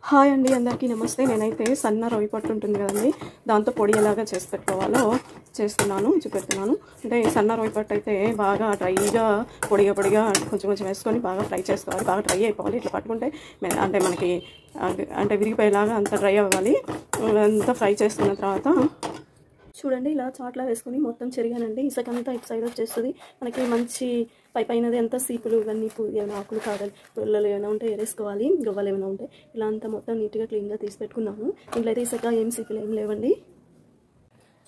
Hi అండి, అందరికీ నమస్తే. నేనైతే సన్న రొయ్య పొట్టు ఉంటుంది కదండి, దాంతో పొడి ఎలాగా చేసి పెట్టుకోవాలో చూపెడుతున్నాను. అంటే సన్న రొయ్య పొట్టు అయితే బాగా డ్రైగా పొడిగా కొంచెం వేసుకొని బాగా ఫ్రై చేసుకోవాలి. బాగా డ్రై అయిపోవాలి. ఇట్లా పట్టుకుంటే అంటే మనకి అంటే విరిగిపోయేలాగా అంత డ్రై అవ్వాలి. అంతా ఫ్రై చేసుకున్న తర్వాత చూడండి, ఇలా చాట్లా వేసుకొని మొత్తం చెరిగానండి. ఇసుకంతా ఇటు సైడ్ వచ్చేస్తుంది. మనకి మంచి పైనది అంతా సీపులు ఇవన్నీ ఏమైనా ఆకులు కావాలి, పుల్లలు ఏమైనా ఉంటే వేసుకోవాలి, గవ్వలు ఏమైనా ఉంటే ఇలా అంతా మొత్తం నీట్గా క్లీన్గా తీసి పెట్టుకున్నాను. ఇంట్లో అయితే ఇసుక ఏం సీపులు ఏం లేవండి.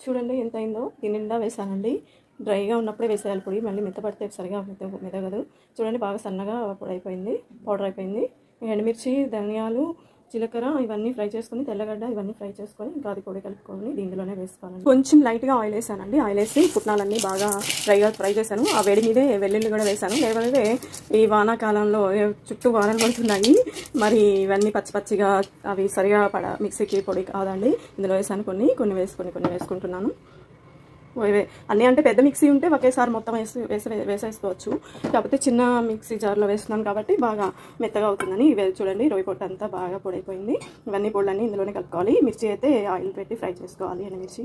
చూడండి ఎంత అయిందో, దీని నిండా వేసానండి. డ్రైగా ఉన్నప్పుడే వేసేయాలి పొడి, మళ్ళీ మెత్తపడితే సరిగా మెత్తగదు. చూడండి బాగా సన్నగా పొడి అయిపోయింది, పౌడర్ అయిపోయింది. ఎండుమిర్చి, ధనియాలు, జీలకర్ర ఇవన్నీ ఫ్రై చేసుకొని, తెల్లగడ్డ ఇవన్నీ ఫ్రై చేసుకొని ఇంకా అది పొడి కలుపుకొని దీంట్లోనే వేసుకోవాలండి. కొంచెం లైట్గా ఆయిల్ వేసానండి. ఆయిల్ వేసి పుట్నాలన్నీ బాగా ఫ్రై చేశాను. ఆ వేడి మీదే వెల్లుల్లి కూడా వేసాను. లేకపోతే ఈ వానాకాలంలో చుట్టూ వానలు పడుతున్నాయి, మరి ఇవన్నీ పచ్చిగా అవి సరిగా మిక్సీకి పొడి కాదండి. ఇందులో వేసాను కొన్ని వేసుకుంటున్నాను. అన్నీ అంటే పెద్ద మిక్సీ ఉంటే ఒకేసారి మొత్తం వేసేసుకోవచ్చు. కాకపోతే చిన్న మిక్సీ జార్లో వేస్తున్నాను కాబట్టి బాగా మెత్తగా అవుతుందని ఇవి చూడండి. రొయ్య పొట్టు అంతా బాగా పొడైపోయింది. ఇవన్నీ పొడులన్నీ ఇందులోనే కలుపుకోవాలి. మిర్చి అయితే ఆయిల్ పెట్టి ఫ్రై చేసుకోవాలి. ఎండుమిర్చి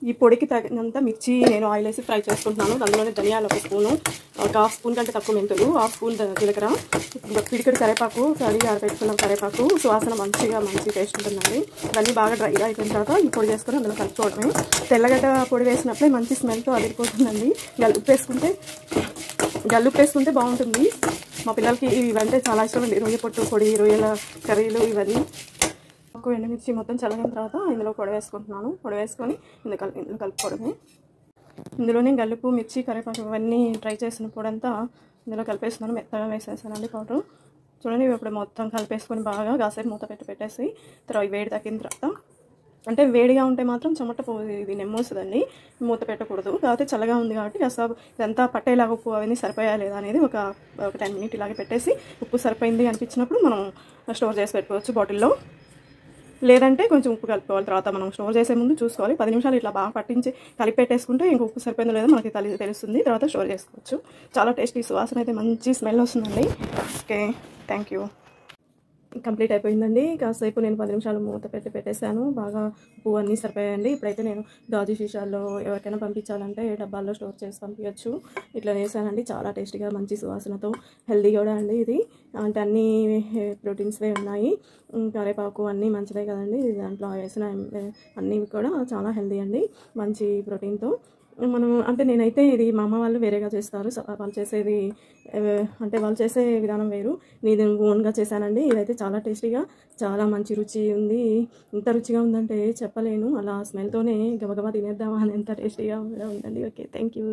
ఈ పొడికి తగినంత మిర్చి నేను ఆయిల్ వేసి ఫ్రై చేసుకుంటున్నాను. అందులోనే ధనియాలు 1 స్పూను, ఒక హాఫ్ స్పూన్ కంటే తక్కువ మెంతులు, హాఫ్ స్పూన్ జీలకర్ర, పిడికడి కరేపాకు, కడిగి ఆరబెట్టుకున్న కరేపాకు. సువాసన మంచి టేస్ట్ ఉంటుందండి. ఇవన్నీ బాగా డ్రైగా అయిపోయిన తర్వాత ఈ పొడి చేసుకొని అందులో కలుపుకోవడమే. తెల్లగడ్డ పొడి వేసినప్పుడే మంచి స్మెల్తో అదిరిపోతుందండి. గల్లుప్పు వేసుకుంటే బాగుంటుంది. మా పిల్లలకి ఇవంటే చాలా ఇష్టం అండి. రొయ్య పొట్టు పొడి, రొయ్యల కర్రీలు ఇవన్నీ. ఎండుమిర్చి మొత్తం చల్లిన తర్వాత ఇందులో పొడి వేసుకుంటున్నాను. పొడి వేసుకొని ఇందులో కలుపుకోవడమే. ఇందులోనే గల్లుపు, మిర్చి, కరివేపాకు ఇవన్నీ ట్రై చేసిన పొడంతా ఇందులో కలిపేస్తున్నాను. మెత్తగా వేసేసానండి పౌడర్. చూడండి, ఇప్పుడు మొత్తం కలిపేసుకొని బాగా కాసేపు మూత పెట్టేసి తర్వాత వేడి తగ్గిన తర్వాత, అంటే వేడిగా ఉంటే మాత్రం చెమట ఇది నెమ్మొస్తుందండి, మూత పెట్టకూడదు. కాకపోతే చల్లగా ఉంది కాబట్టి కాస్త ఇదంతా పట్టేలాగా ఉప్పు అవన్నీ సరిపోయా లేదా అనేది ఒక 10 మినిట్ ఇలాగే పెట్టేసి ఉప్పు సరిపోయింది అనిపించినప్పుడు మనం స్టోర్ చేసి పెట్టుకోవచ్చు బాటిల్లో. లేదంటే కొంచెం ఉప్పు కలుపుకోవాలి. తర్వాత మనం స్టోర్ చేసే ముందు చూసుకోవాలి. 10 నిమిషాలు ఇట్లా బాగా పట్టించి కలిపి పెట్టేసుకుంటే ఇంక ఉప్పు సరిపోయిందో లేదో మనకి తెలుస్తుంది. తర్వాత స్టోర్ చేసుకోవచ్చు. చాలా టేస్టీ, సువాసన అయితే మంచి స్మెల్ వస్తుందండి. Okay, thank you. కంప్లీట్ అయిపోయిందండి. కాసేపు నేను 10 నిమిషాలు మూత పెట్టేశాను. బాగా ఉప్పు అన్నీ సరిపోయాయండి. ఇప్పుడైతే నేను గాజు సీసాల్లో ఎవరికైనా పంపించాలంటే డబ్బాల్లో స్టోర్ చేసి పంపించవచ్చు. ఇట్లా వేసానండి. చాలా టేస్టీగా మంచి సువాసనతో, హెల్దీ కూడా అండి ఇది. అంటే అన్నీ ప్రోటీన్స్వే ఉన్నాయి. కరివేపాకు అన్నీ మంచిదే కదండి. దాంట్లో వేసిన అన్నీ కూడా చాలా హెల్దీ అండి, మంచి ప్రోటీన్తో. మనం అంటే నేనైతే ఇది మా అమ్మ వాళ్ళు వేరేగా చేస్తారు. వాళ్ళు చేసేది అంటే వాళ్ళు చేసే విధానం వేరు. నేను ఓన్గా చేశానండి. ఇదైతే చాలా టేస్టీగా, చాలా మంచి రుచి ఉంది. ఇంత రుచిగా ఉందంటే చెప్పలేను. అలా స్మెల్తోనే గబగబా తినేద్దామా అని ఎంత టేస్టీగా ఉందండి. Okay, thank you.